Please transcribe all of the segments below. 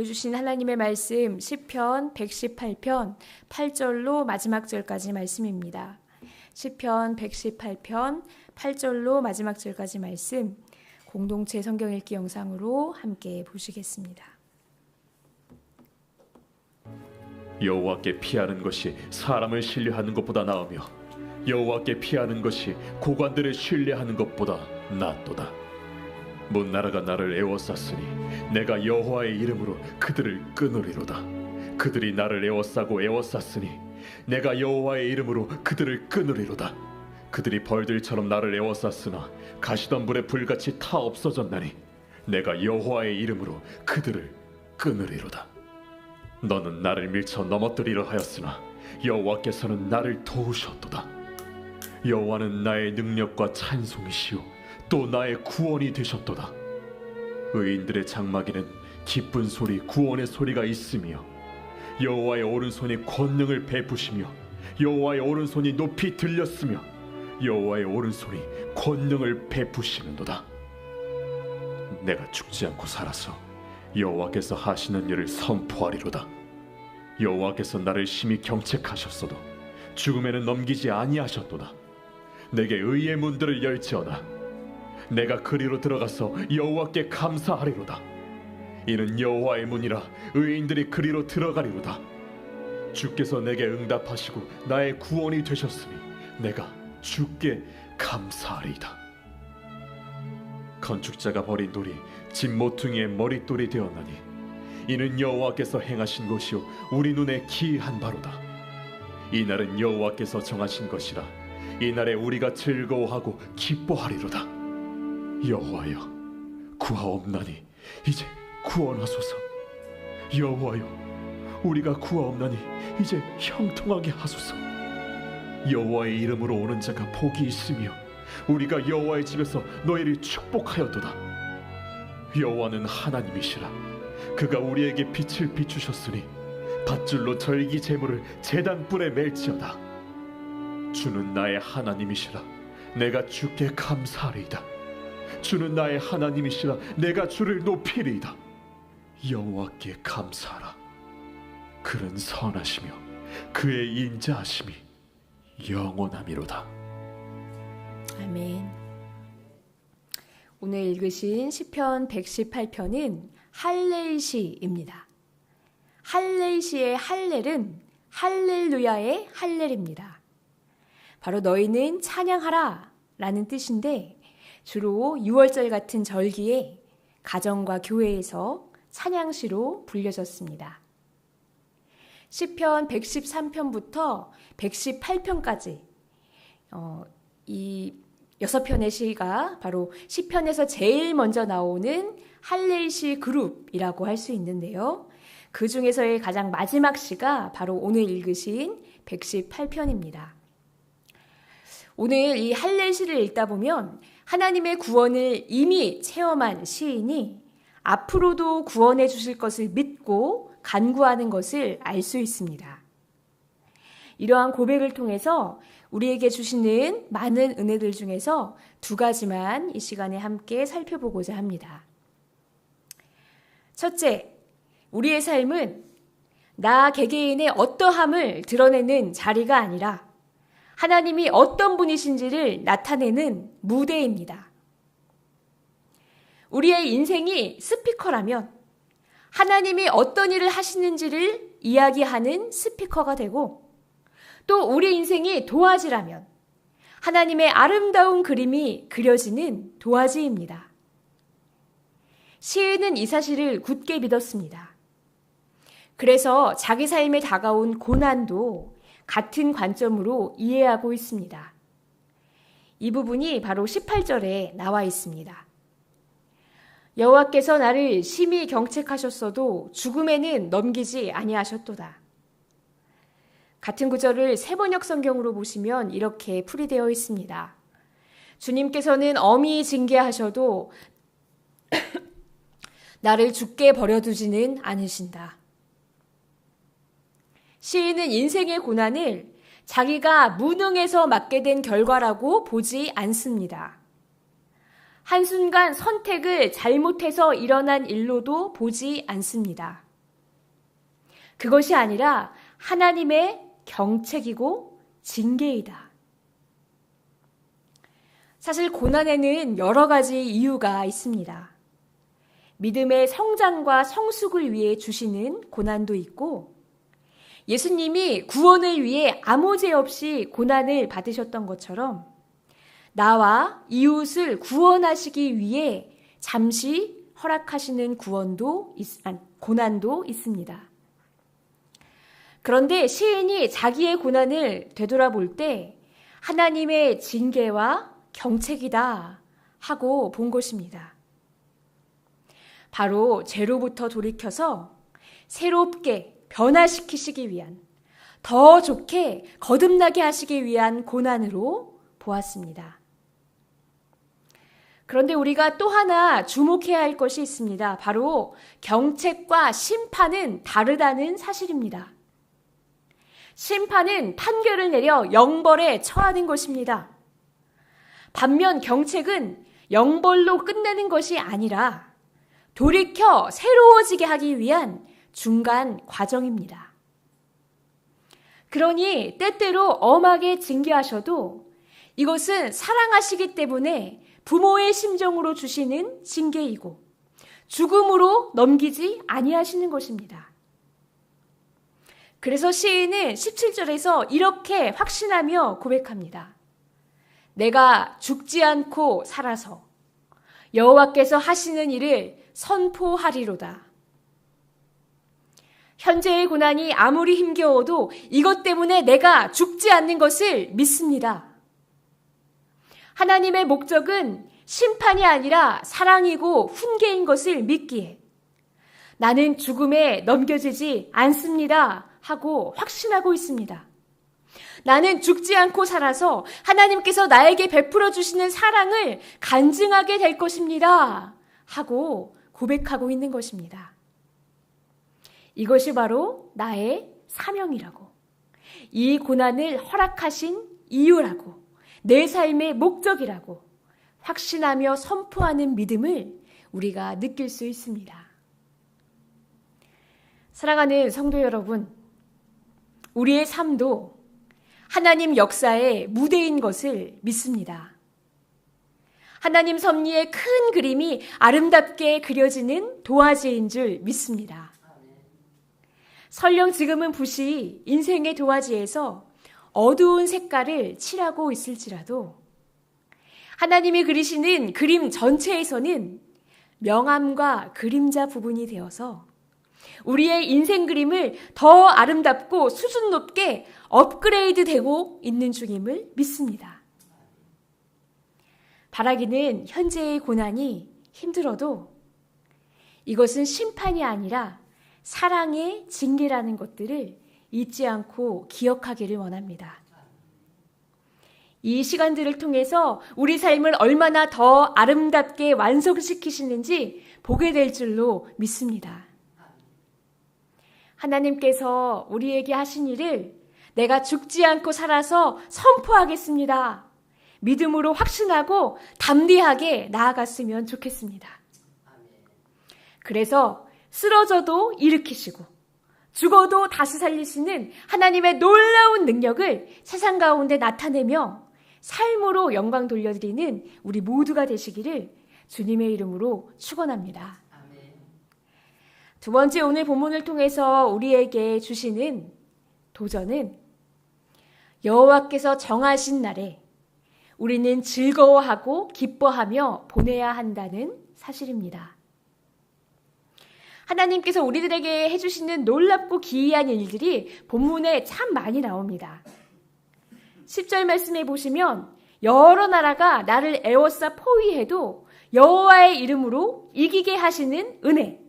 주신 하나님의 말씀 시편 118편 8절로 마지막 절까지 말씀입니다. 시편 118편 8절로 마지막 절까지 말씀 공동체 성경 읽기 영상으로 함께 보시겠습니다. 여호와께 피하는 것이 사람을 신뢰하는 것보다 나으며 여호와께 피하는 것이 고관들을 신뢰하는 것보다 낫도다. 못나라가 나를 애워쌌으니 내가 여호와의 이름으로 그들을 끊으리로다. 그들이 나를 애워싸고 애워쌌으니 내가 여호와의 이름으로 그들을 끊으리로다. 그들이 벌들처럼 나를 애워쌌으나 가시던 불에 불같이 타 없어졌나니 내가 여호와의 이름으로 그들을 끊으리로다. 너는 나를 밀쳐 넘어뜨리려 하였으나 여호와께서는 나를 도우셨도다. 여호와는 나의 능력과 찬송이시오 또 나의 구원이 되셨도다. 의인들의 장막에는 기쁜 소리 구원의 소리가 있으며 여호와의 오른손이 권능을 베푸시며 여호와의 오른손이 높이 들렸으며 여호와의 오른손이 권능을 베푸시는도다. 내가 죽지 않고 살아서 여호와께서 하시는 일을 선포하리로다. 여호와께서 나를 심히 경책하셨어도 죽음에는 넘기지 아니하셨도다. 내게 의의 문들을 열지어다. 내가 그리로 들어가서 여호와께 감사하리로다. 이는 여호와의 문이라 의인들이 그리로 들어가리로다. 주께서 내게 응답하시고 나의 구원이 되셨으니 내가 주께 감사하리이다. 건축자가 버린 돌이 집 모퉁이의 머릿돌이 되었나니 이는 여호와께서 행하신 것이요 우리 눈에 기이한 바로다. 이 날은 여호와께서 정하신 것이라 이 날에 우리가 즐거워하고 기뻐하리로다. 여호와여 구하옵나니 이제 구원하소서. 여호와여 우리가 구하옵나니 이제 형통하게 하소서. 여호와의 이름으로 오는 자가 복이 있으며 우리가 여호와의 집에서 너희를 축복하였도다. 여호와는 하나님이시라. 그가 우리에게 빛을 비추셨으니 밧줄로 절기 제물을 제단불에 맬지어다. 주는 나의 하나님이시라. 내가 주께 감사하리이다. 주는 나의 하나님이시라. 내가 주를 높이리이다. 여호와께 감사하라. 그는 선하시며 그의 인자하심이 영원함이로다. 아멘. 오늘 읽으신 시편 118편은 할렐시입니다. 할렐시의 할렐은 할렐루야의 할렐입니다. 바로 너희는 찬양하라 라는 뜻인데 주로 6월절 같은 절기에 가정과 교회에서 찬양시로 불려졌습니다. 시편 113편부터 118편까지 이 6편의 시가 바로 시편에서 제일 먼저 나오는 할렐시 그룹이라고 할 수 있는데요. 그 중에서의 가장 마지막 시가 바로 오늘 읽으신 118편입니다. 오늘 이 할렐시를 읽다 보면 하나님의 구원을 이미 체험한 시인이 앞으로도 구원해 주실 것을 믿고 간구하는 것을 알 수 있습니다. 이러한 고백을 통해서 우리에게 주시는 많은 은혜들 중에서 두 가지만 이 시간에 함께 살펴보고자 합니다. 첫째, 우리의 삶은 나 개개인의 어떠함을 드러내는 자리가 아니라 하나님이 어떤 분이신지를 나타내는 무대입니다. 우리의 인생이 스피커라면 하나님이 어떤 일을 하시는지를 이야기하는 스피커가 되고 또 우리 인생이 도화지라면 하나님의 아름다운 그림이 그려지는 도화지입니다. 시인은 이 사실을 굳게 믿었습니다. 그래서 자기 삶에 다가온 고난도 같은 관점으로 이해하고 있습니다. 이 부분이 바로 18절에 나와 있습니다. 여호와께서 나를 심히 경책하셨어도 죽음에는 넘기지 아니하셨도다. 같은 구절을 세번역 성경으로 보시면 이렇게 풀이되어 있습니다. 주님께서는 엄히 징계하셔도 나를 죽게 버려두지는 않으신다. 시인은 인생의 고난을 자기가 무능해서 맞게 된 결과라고 보지 않습니다. 한순간 선택을 잘못해서 일어난 일로도 보지 않습니다. 그것이 아니라 하나님의 경책이고 징계이다. 사실 고난에는 여러 가지 이유가 있습니다. 믿음의 성장과 성숙을 위해 주시는 고난도 있고, 예수님이 구원을 위해 아무 죄 없이 고난을 받으셨던 것처럼 나와 이웃을 구원하시기 위해 잠시 허락하시는 고난도 있습니다. 그런데 시인이 자기의 고난을 되돌아볼 때 하나님의 징계와 경책이다 하고 본 것입니다. 바로 죄로부터 돌이켜서 새롭게 변화시키시기 위한, 더 좋게 거듭나게 하시기 위한 고난으로 보았습니다. 그런데 우리가 또 하나 주목해야 할 것이 있습니다. 바로 경책과 심판은 다르다는 사실입니다. 심판은 판결을 내려 영벌에 처하는 것입니다. 반면 경책은 영벌로 끝내는 것이 아니라 돌이켜 새로워지게 하기 위한 중간 과정입니다. 그러니 때때로 엄하게 징계하셔도 이것은 사랑하시기 때문에 부모의 심정으로 주시는 징계이고 죽음으로 넘기지 아니하시는 것입니다. 그래서 시인은 17절에서 이렇게 확신하며 고백합니다. 내가 죽지 않고 살아서 여호와께서 하시는 일을 선포하리로다. 현재의 고난이 아무리 힘겨워도 이것 때문에 내가 죽지 않는 것을 믿습니다. 하나님의 목적은 심판이 아니라 사랑이고 훈계인 것을 믿기에 나는 죽음에 넘겨지지 않습니다 하고 확신하고 있습니다. 나는 죽지 않고 살아서 하나님께서 나에게 베풀어 주시는 사랑을 간증하게 될 것입니다 하고 고백하고 있는 것입니다. 이것이 바로 나의 사명이라고, 이 고난을 허락하신 이유라고, 내 삶의 목적이라고 확신하며 선포하는 믿음을 우리가 느낄 수 있습니다. 사랑하는 성도 여러분, 우리의 삶도 하나님 역사의 무대인 것을 믿습니다. 하나님 섭리의 큰 그림이 아름답게 그려지는 도화지인 줄 믿습니다. 설령 지금은 붓이 인생의 도화지에서 어두운 색깔을 칠하고 있을지라도 하나님이 그리시는 그림 전체에서는 명암과 그림자 부분이 되어서 우리의 인생 그림을 더 아름답고 수준 높게 업그레이드 되고 있는 중임을 믿습니다. 바라기는 현재의 고난이 힘들어도 이것은 심판이 아니라 사랑의 징계라는 것들을 잊지 않고 기억하기를 원합니다. 이 시간들을 통해서 우리 삶을 얼마나 더 아름답게 완성시키시는지 보게 될 줄로 믿습니다. 하나님께서 우리에게 하신 일을 내가 죽지 않고 살아서 선포하겠습니다. 믿음으로 확신하고 담대하게 나아갔으면 좋겠습니다. 그래서 쓰러져도 일으키시고 죽어도 다시 살리시는 하나님의 놀라운 능력을 세상 가운데 나타내며 삶으로 영광 돌려드리는 우리 모두가 되시기를 주님의 이름으로 축원합니다. 두 번째, 오늘 본문을 통해서 우리에게 주시는 도전은 여호와께서 정하신 날에 우리는 즐거워하고 기뻐하며 보내야 한다는 사실입니다. 하나님께서 우리들에게 해주시는 놀랍고 기이한 일들이 본문에 참 많이 나옵니다. 10절 말씀에 보시면 여러 나라가 나를 애워싸 포위해도 여호와의 이름으로 이기게 하시는 은혜.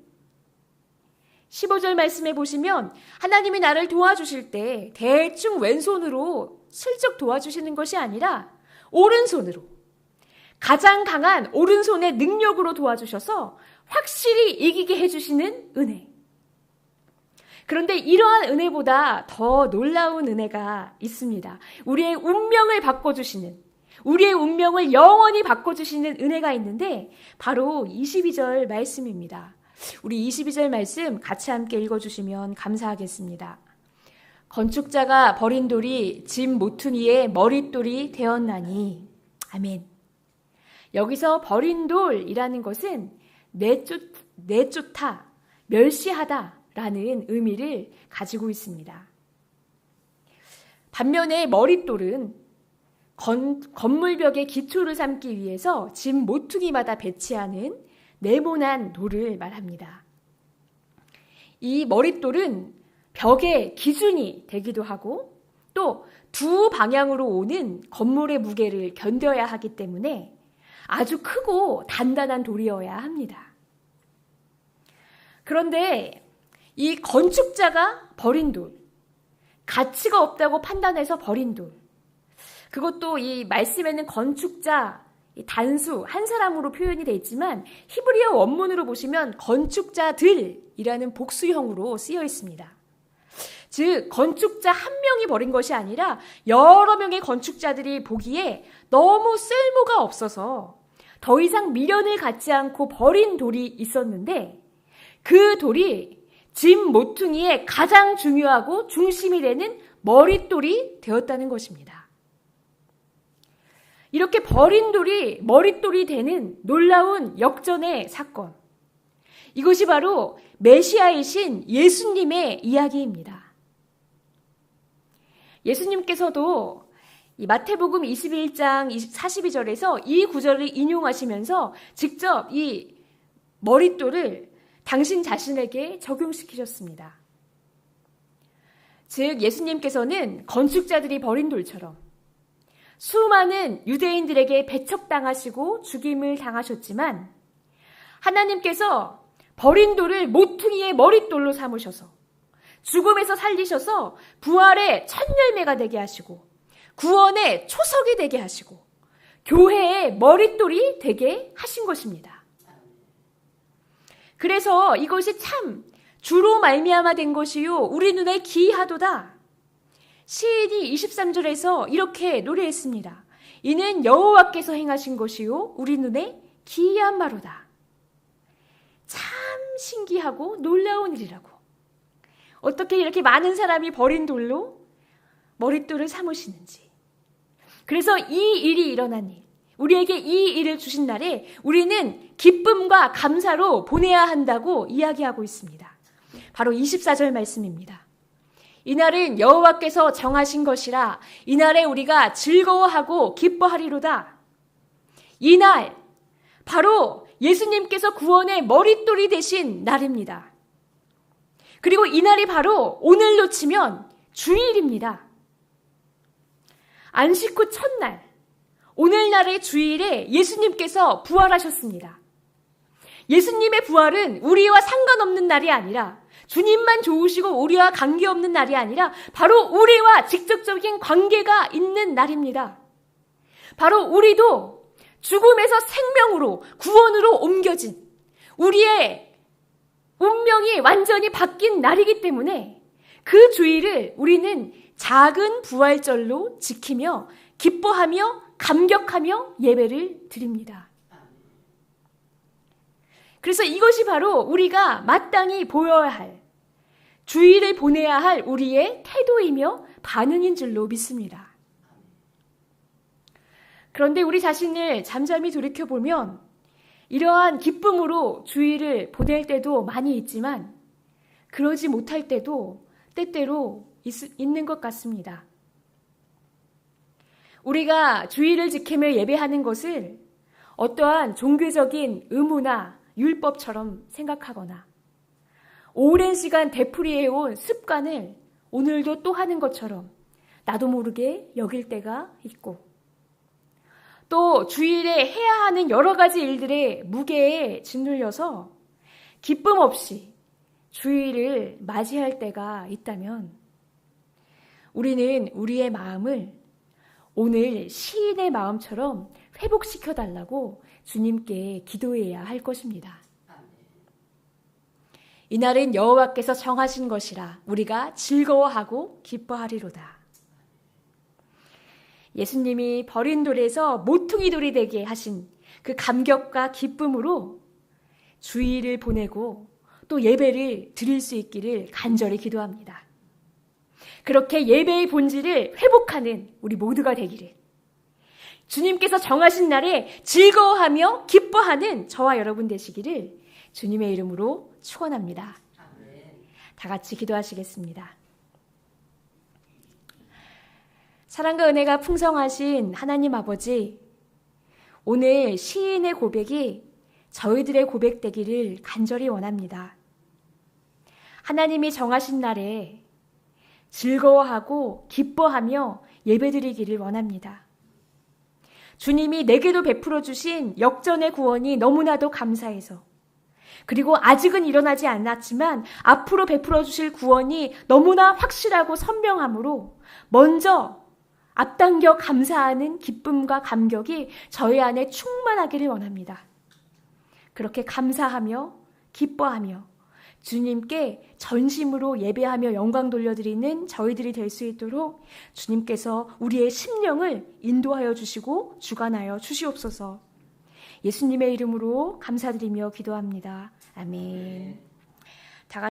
15절 말씀에 보시면 하나님이 나를 도와주실 때 대충 왼손으로 슬쩍 도와주시는 것이 아니라 오른손으로, 가장 강한 오른손의 능력으로 도와주셔서 확실히 이기게 해주시는 은혜. 그런데 이러한 은혜보다 더 놀라운 은혜가 있습니다. 우리의 운명을 바꿔주시는, 우리의 운명을 영원히 바꿔주시는 은혜가 있는데 바로 22절 말씀입니다. 우리 22절 말씀 같이 함께 읽어주시면 감사하겠습니다. 건축자가 버린 돌이 집 모퉁이의 머릿돌이 되었나니. 아멘. 여기서 버린 돌이라는 것은 내쫓다, 멸시하다라는 의미를 가지고 있습니다. 반면에 머릿돌은 건물벽의 기초를 삼기 위해서 집 모퉁이마다 배치하는 네모난 돌을 말합니다. 이 머릿돌은 벽의 기준이 되기도 하고 또 두 방향으로 오는 건물의 무게를 견뎌야 하기 때문에 아주 크고 단단한 돌이어야 합니다. 그런데 이 건축자가 버린 돌, 가치가 없다고 판단해서 버린 돌, 그것도 이 말씀에는 건축자, 단수, 한 사람으로 표현이 되어 있지만 히브리어 원문으로 보시면 건축자들이라는 복수형으로 쓰여 있습니다. 즉 건축자 한 명이 버린 것이 아니라 여러 명의 건축자들이 보기에 너무 쓸모가 없어서 더 이상 미련을 갖지 않고 버린 돌이 있었는데 그 돌이 집 모퉁이의 가장 중요하고 중심이 되는 머릿돌이 되었다는 것입니다. 이렇게 버린 돌이 머릿돌이 되는 놀라운 역전의 사건. 이것이 바로 메시아이신 예수님의 이야기입니다. 예수님께서도 이 마태복음 21장 42절에서 이 구절을 인용하시면서 직접 이 머릿돌을 당신 자신에게 적용시키셨습니다. 즉 예수님께서는 건축자들이 버린 돌처럼 수많은 유대인들에게 배척당하시고 죽임을 당하셨지만 하나님께서 버린 돌을 모퉁이의 머릿돌로 삼으셔서 죽음에서 살리셔서 부활의 첫 열매가 되게 하시고 구원의 초석이 되게 하시고 교회의 머릿돌이 되게 하신 것입니다. 그래서 이것이 참 주로 말미암아 된 것이요 우리 눈에 기이하도다. 시인이 23절에서 이렇게 노래했습니다. 이는 여호와께서 행하신 것이요 우리 눈에 기이한 바로다. 참 신기하고 놀라운 일이라고. 어떻게 이렇게 많은 사람이 버린 돌로 머릿돌을 삼으시는지. 그래서 이 일이 일어난 일, 우리에게 이 일을 주신 날에 우리는 기쁨과 감사로 보내야 한다고 이야기하고 있습니다. 바로 24절 말씀입니다. 이날은 여호와께서 정하신 것이라 이날에 우리가 즐거워하고 기뻐하리로다. 이날 바로 예수님께서 구원의 머릿돌이 되신 날입니다. 그리고 이날이 바로 오늘로 치면 주일입니다. 안식 후 첫날, 오늘날의 주일에 예수님께서 부활하셨습니다. 예수님의 부활은 우리와 상관없는 날이 아니라 주님만 좋으시고 우리와 관계없는 날이 아니라 바로 우리와 직접적인 관계가 있는 날입니다. 바로 우리도 죽음에서 생명으로 구원으로 옮겨진 우리의 운명이 완전히 바뀐 날이기 때문에 그 주일을 우리는 작은 부활절로 지키며 기뻐하며 감격하며 예배를 드립니다. 그래서 이것이 바로 우리가 마땅히 보여야 할 주일을 보내야 할 우리의 태도이며 반응인 줄로 믿습니다. 그런데 우리 자신을 잠잠히 돌이켜보면 이러한 기쁨으로 주일을 보낼 때도 많이 있지만 그러지 못할 때도 때때로 있는 것 같습니다. 우리가 주일을 지키며 예배하는 것을 어떠한 종교적인 의무나 율법처럼 생각하거나 오랜 시간 되풀이해온 습관을 오늘도 또 하는 것처럼 나도 모르게 여길 때가 있고 또 주일에 해야 하는 여러 가지 일들의 무게에 짓눌려서 기쁨 없이 주일을 맞이할 때가 있다면 우리는 우리의 마음을 오늘 시인의 마음처럼 회복시켜달라고 주님께 기도해야 할 것입니다. 이날은 여호와께서 정하신 것이라 우리가 즐거워하고 기뻐하리로다. 예수님이 버린 돌에서 모퉁이 돌이 되게 하신 그 감격과 기쁨으로 주일을 보내고 또 예배를 드릴 수 있기를 간절히 기도합니다. 그렇게 예배의 본질을 회복하는 우리 모두가 되기를, 주님께서 정하신 날에 즐거워하며 기뻐하는 저와 여러분 되시기를 주님의 이름으로 축원합니다. 다 같이 기도하시겠습니다. 사랑과 은혜가 풍성하신 하나님 아버지, 오늘 시인의 고백이 저희들의 고백되기를 간절히 원합니다. 하나님이 정하신 날에 즐거워하고 기뻐하며 예배드리기를 원합니다. 주님이 내게도 베풀어 주신 역전의 구원이 너무나도 감사해서, 그리고 아직은 일어나지 않았지만 앞으로 베풀어 주실 구원이 너무나 확실하고 선명하므로 먼저 앞당겨 감사하는 기쁨과 감격이 저희 안에 충만하기를 원합니다. 그렇게 감사하며 기뻐하며 주님께 전심으로 예배하며 영광 돌려드리는 저희들이 될 수 있도록 주님께서 우리의 심령을 인도하여 주시고 주관하여 주시옵소서. 예수님의 이름으로 감사드리며 기도합니다. 아멘.